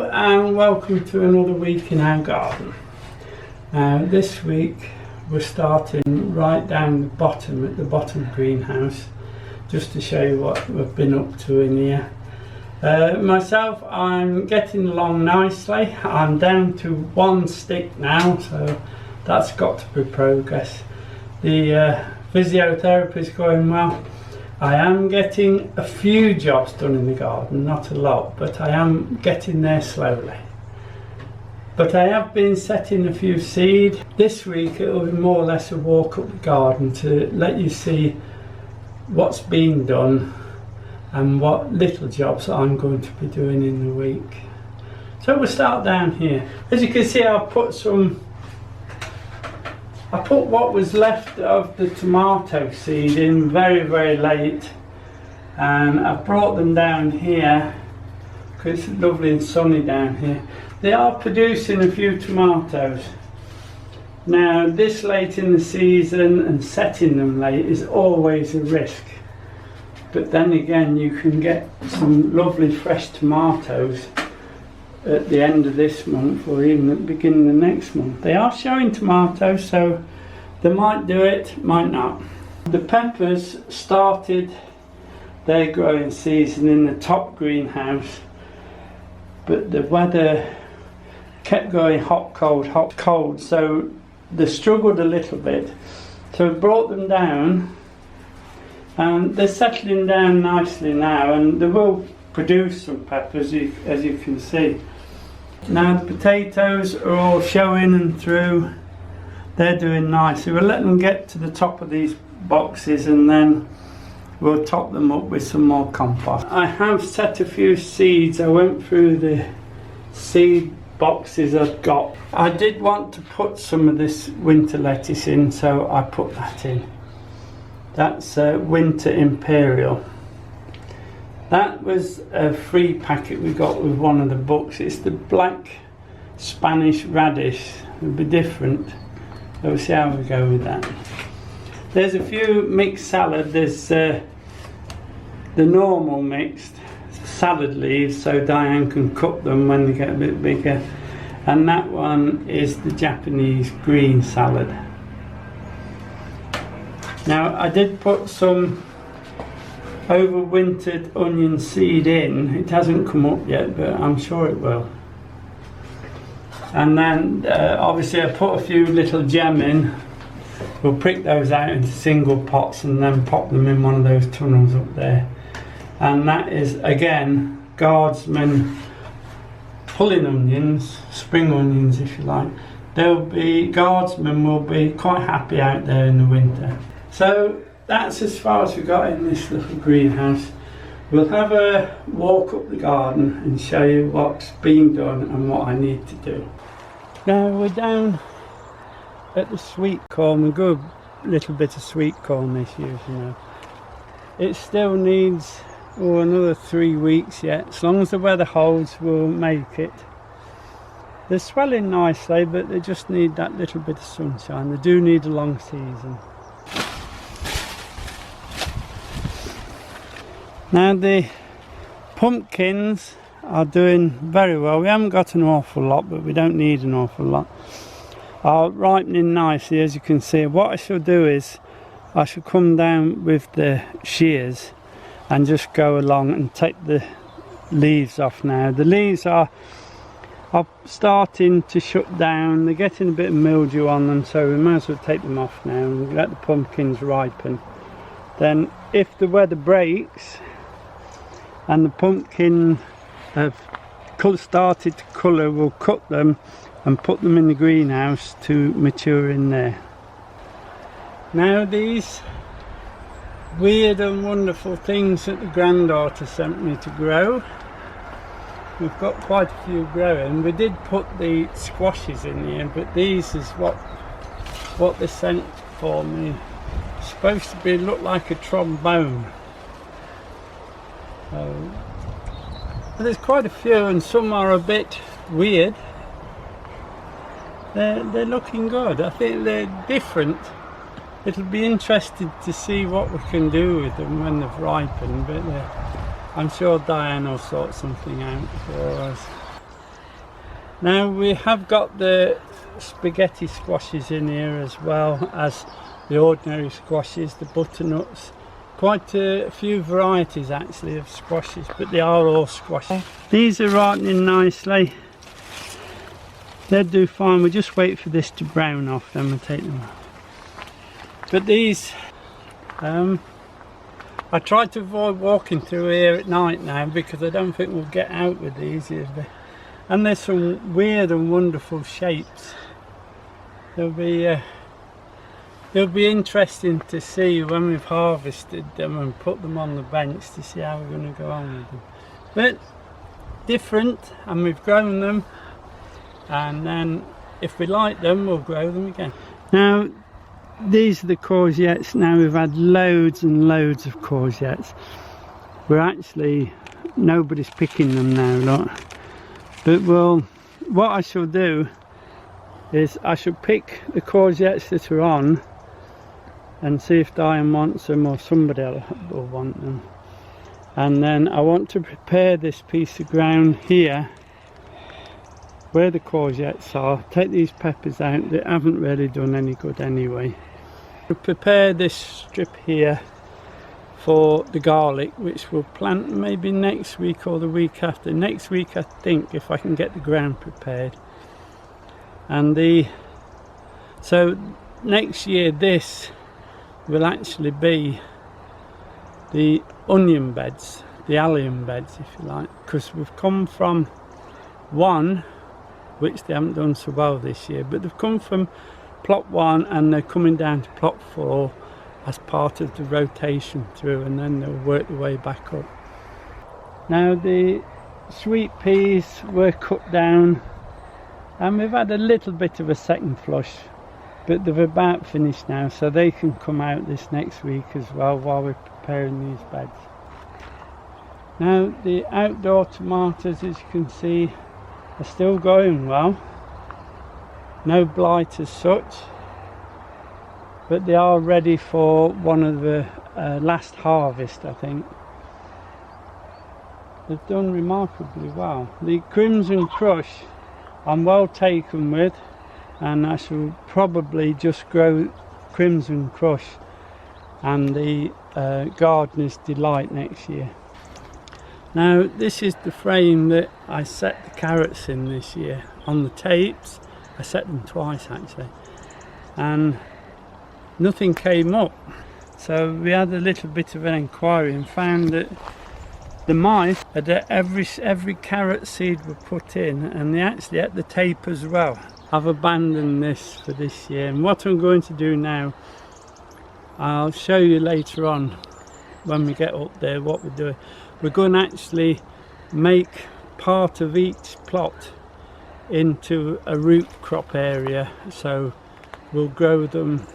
Hello and welcome to another week in our garden. This week we're starting right down the bottom at the bottom greenhouse, just to show you what we've been up to in here. Myself, I'm getting along nicely. I'm down to one stick now, so that's got to be progress. The physiotherapy is going well. I am getting a few jobs done in the garden, not a lot, but I am getting there slowly. But I have been setting a few seed. This week it will be more or less a walk up the garden to let you see what's being done and what little jobs I'm going to be doing in the week. So we'll start down here. As you can see, I put what was left of the tomato seed in very late, and I brought them down here because it's lovely and sunny down here. They are producing a few tomatoes. Now this late in the season and setting them late is always a risk, but then again you can get some lovely fresh tomatoes at the end of this month or even at the beginning of next month. They are showing tomatoes, so they might do it, might not. The peppers started their growing season in the top greenhouse, but the weather kept going hot, cold, so they struggled a little bit. So I brought them down and they're settling down nicely now, and they will produce some peppers as you can see. Now the potatoes are all showing and through. They're doing nicely. We'll let them get to the top of these boxes and then we'll top them up with some more compost. I have set a few seeds. I went through the seed boxes I've got. I did want to put some of this winter lettuce in, so I put that in. That's Winter Imperial. That was a free packet we got with one of the books. It's the black Spanish radish. It'll be different. We'll see how we go with that. There's a few mixed salad. There's the normal mixed salad leaves, so Diane can cut them when they get a bit bigger. And that one is the Japanese green salad. Now I did put some overwintered onion seed in. It hasn't come up yet, but I'm sure it will. And then obviously I put a few little gem in. We'll prick those out into single pots and then pop them in one of those tunnels up there. And that is again Guardsman pulling onions, spring onions if you like. Guardsmen will be quite happy out there in the winter. So that's as far as we got in this little greenhouse. We'll have a walk up the garden and show you what's being done and what I need to do. Now we're down at the sweet corn. A good little bit of sweet corn this year, you know. It still needs another 3 weeks yet. As long as the weather holds, we'll make it. They're swelling nicely, but they just need that little bit of sunshine. They do need a long season. Now the pumpkins are doing very well. We haven't got an awful lot, but we don't need an awful lot. Are ripening nicely, as you can see. What I shall do is I shall come down with the shears and just go along and take the leaves off now. The leaves are starting to shut down. They're getting a bit of mildew on them, so we might as well take them off now and let the pumpkins ripen. Then if the weather breaks and the pumpkin have started to colour, we'll cut them and put them in the greenhouse to mature in there. Now these weird and wonderful things that the granddaughter sent me to grow, we've got quite a few growing. We did put the squashes in here, but these is what they sent for me. It's supposed to look like a trombone. But there's quite a few, and some are a bit weird. They're looking good. I think they're different. It'll be interesting to see what we can do with them when they've ripened, but I'm sure Diane will sort something out for us. Now we have got the spaghetti squashes in here as well as the ordinary squashes, the butternuts. Quite a few varieties actually of squashes, but they are all squashes. These are ripening nicely. They'll do fine. We just wait for this to brown off, then we'll take them off. But these, I try to avoid walking through here at night now because I don't think we'll get out with these. And there's some weird and wonderful shapes. They'll be interesting to see when we've harvested them and put them on the bench to see how we're going to go on with them. But different, and we've grown them, and then if we like them we'll grow them again. Now these are the courgettes. Now we've had loads and loads of courgettes. We're actually, nobody's picking them now, look. But what I shall do is I shall pick the courgettes that are on and see if Diane wants them or somebody else will want them. And then I want to prepare this piece of ground here where the courgettes are. Take these peppers out, they haven't really done any good anyway. We'll prepare this strip here for the garlic, which we'll plant maybe next week or the week after. Next week I think, if I can get the ground prepared. And so next year this will actually be the onion beds, the allium beds if you like, because we've come from one, which they haven't done so well this year, but they've come from plot 1 and they're coming down to plot 4 as part of the rotation through, and then they'll work their way back up. Now the sweet peas were cut down and we've had a little bit of a second flush, but they're about finished now, so they can come out this next week as well while we're preparing these beds. Now the outdoor tomatoes, as you can see, are still going well. No blight as such, but they are ready for one of the last harvest, I think. They've done remarkably well. The Crimson Crush I'm well taken with, and I shall probably just grow Crimson Crush and the Gardener's Delight next year. Now this is the frame that I set the carrots in this year. On the tapes, I set them twice actually, and nothing came up. So we had a little bit of an inquiry and found that the mice had every carrot seed were put in, and they actually ate the tape as well. I've abandoned this for this year, and what I'm going to do now, I'll show you later on when we get up there what we're doing. We're going to actually make part of each plot into a root crop area, so we'll grow them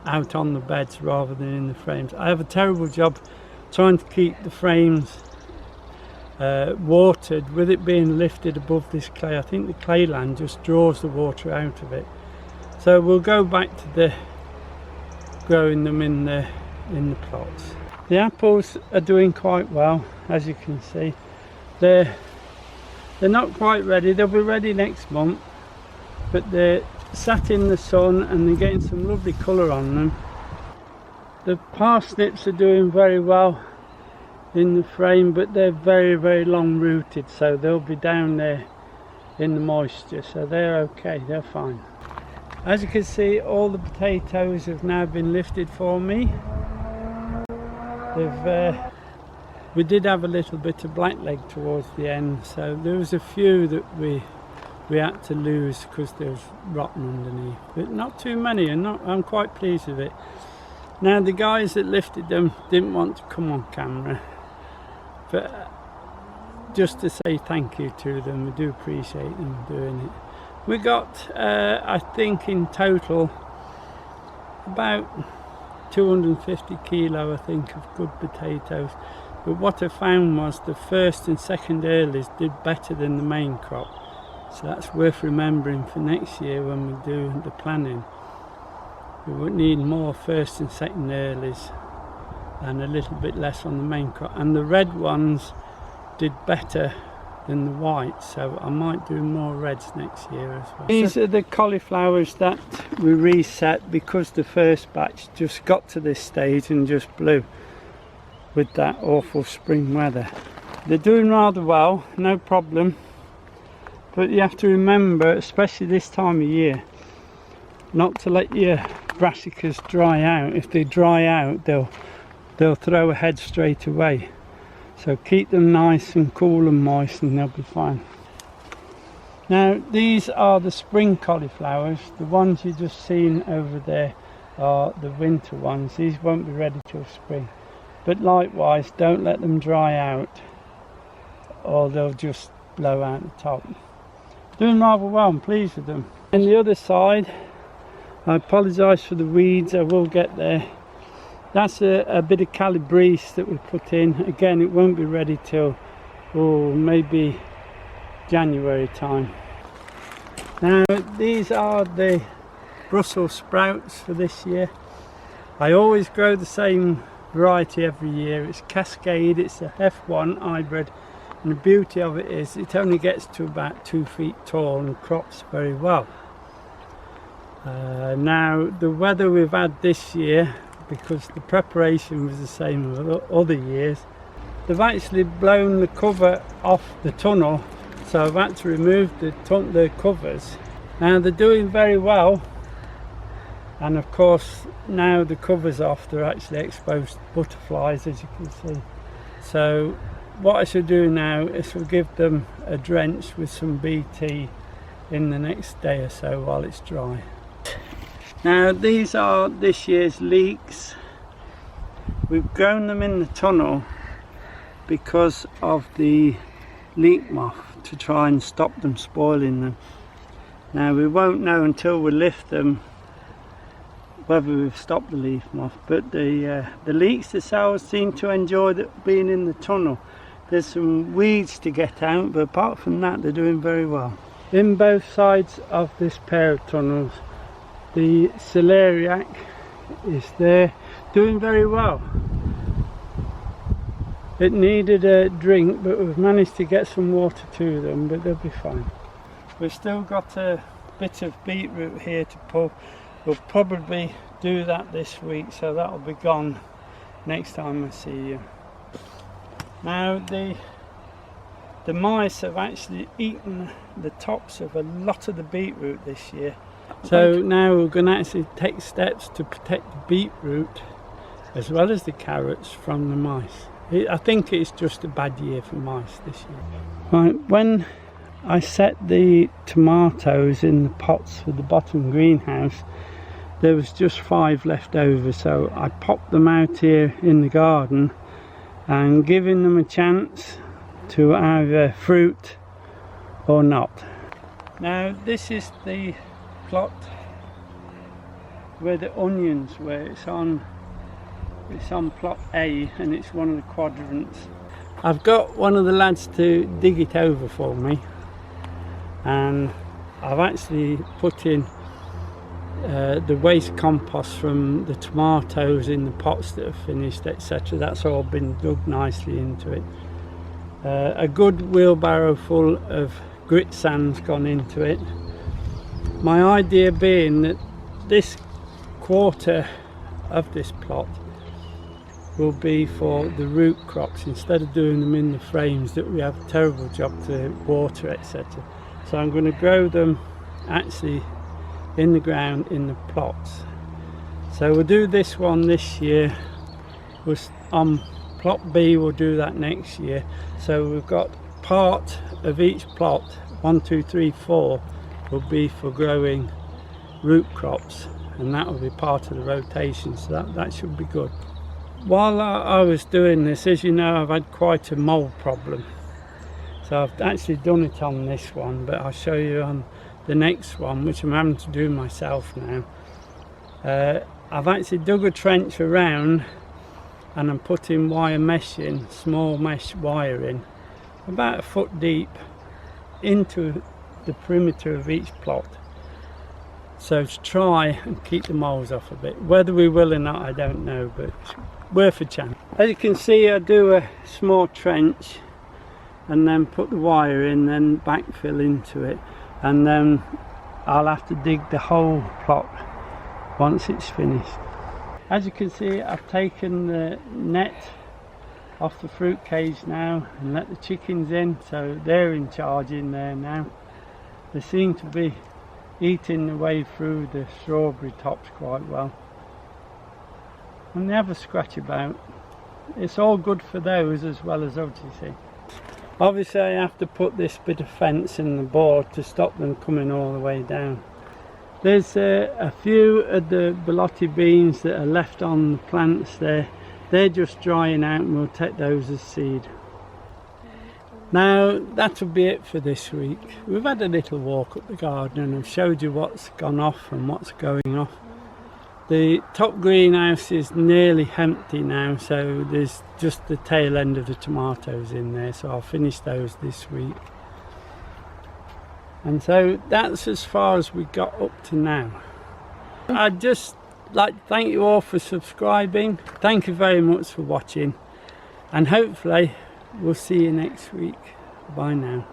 out on the beds rather than in the frames. I have a terrible job trying to keep the frames watered with it being lifted above this clay. I think the clay land just draws the water out of it. So we'll go back to the growing them in the plots. The apples are doing quite well, as you can see. They're not quite ready. They'll be ready next month, but they're sat in the sun and they're getting some lovely colour on them. The parsnips are doing very well in the frame, but they're very, very long rooted, so they'll be down there in the moisture, so they're okay, they're fine. As you can see, all the potatoes have now been lifted for me. We did have a little bit of blackleg towards the end, so there was a few that we had to lose because there was rotten underneath, but not too many, and I'm quite pleased with it. Now the guys that lifted them didn't want to come on camera, but just to say thank you to them, we do appreciate them doing it. We got I think in total about 250 kilo I think of good potatoes, but what I found was the first and second earlies did better than the main crop, so that's worth remembering for next year when we do the planning. We would need more first and second earlies and a little bit less on the main crop, and the red ones did better than the white, so I might do more reds next year as well. These are the cauliflowers that we reset because the first batch just got to this stage and just blew with that awful spring weather. They're doing rather well, no problem, but you have to remember, especially this time of year, not to let your brassicas dry out. If they dry out, they'll throw ahead straight away. So keep them nice and cool and moist and they'll be fine. Now these are the spring cauliflowers. The ones you just seen over there are the winter ones. These won't be ready till spring. But likewise, don't let them dry out or they'll just blow out the top. Doing rather well, I'm pleased with them. And the other side, I apologise for the weeds, I will get there. That's a bit of calabrese that we put in. Again, it won't be ready till maybe January time. Now these are the Brussels sprouts for this year. I always grow the same variety every year. It's Cascade, it's a F1 hybrid, and the beauty of it is it only gets to about 2 feet tall and crops very well. Now the weather we've had this year, because the preparation was the same as other years, they've actually blown the cover off the tunnel, so I've had to remove the covers. Now they're doing very well, and of course now the cover's off, they're actually exposed butterflies, as you can see. So what I should do now is to give them a drench with some BT in the next day or so while it's dry. Now these are this year's leeks. We've grown them in the tunnel because of the leek moth, to try and stop them spoiling them. Now we won't know until we lift them whether we've stopped the leaf moth, but the leeks themselves seem to enjoy being in the tunnel. There's some weeds to get out, but apart from that they're doing very well. In both sides of this pair of tunnels, the celeriac is there, doing very well. It needed a drink, but we've managed to get some water to them, but they'll be fine. We've still got a bit of beetroot here to pull. We'll probably do that this week, so that'll be gone next time I see you. Now the mice have actually eaten the tops of a lot of the beetroot this year. So now we're going to actually take steps to protect the beetroot as well as the carrots from the mice. I think it's just a bad year for mice this year. Right, when I set the tomatoes in the pots for the bottom greenhouse, there was just 5 left over, so I popped them out here in the garden and giving them a chance to either fruit or not. Now this is the plot where the onions were. It's on plot A and it's one of the quadrants. I've got one of the lads to dig it over for me, and I've actually put in the waste compost from the tomatoes in the pots that have finished, etc. That's all been dug nicely into it. A good wheelbarrow full of grit sand's gone into it. My idea being that this quarter of this plot will be for the root crops, instead of doing them in the frames that we have a terrible job to water, etc. So I'm going to grow them actually in the ground in the plots. So we'll do this one this year. On plot B we'll do that next year. So we've got part of each plot, 1, 2, 3, 4 will be for growing root crops, and that will be part of the rotation, so that should be good. While I was doing this, as you know, I've had quite a mold problem, so I've actually done it on this one, but I'll show you on the next one, which I'm having to do myself now. I've actually dug a trench around and I'm putting wire mesh in, small mesh wire in, about 1 foot deep, into the perimeter of each plot, so to try and keep the moles off a bit. Whether we will or not I don't know, but it's worth a chance. As you can see, I do a small trench and then put the wire in, then backfill into it, and then I'll have to dig the whole plot once it's finished. As you can see, I've taken the net off the fruit cage now and let the chickens in, so they're in charge in there now. They seem to be eating their way through the strawberry tops quite well, and they have a scratch about. It's all good for those as well as us, you see. Obviously I have to put this bit of fence in the board to stop them coming all the way down. There's a few of the borlotti beans that are left on the plants there. They're just drying out, and we'll take those as seed. Now that'll be it for this week. We've had a little walk up the garden and I've showed you what's gone off and what's going off. The top greenhouse is nearly empty now, so there's just the tail end of the tomatoes in there, so I'll finish those this week. And so that's as far as we got up to now. I'd just like to thank you all for subscribing. Thank you very much for watching, and hopefully we'll see you next week. Bye now.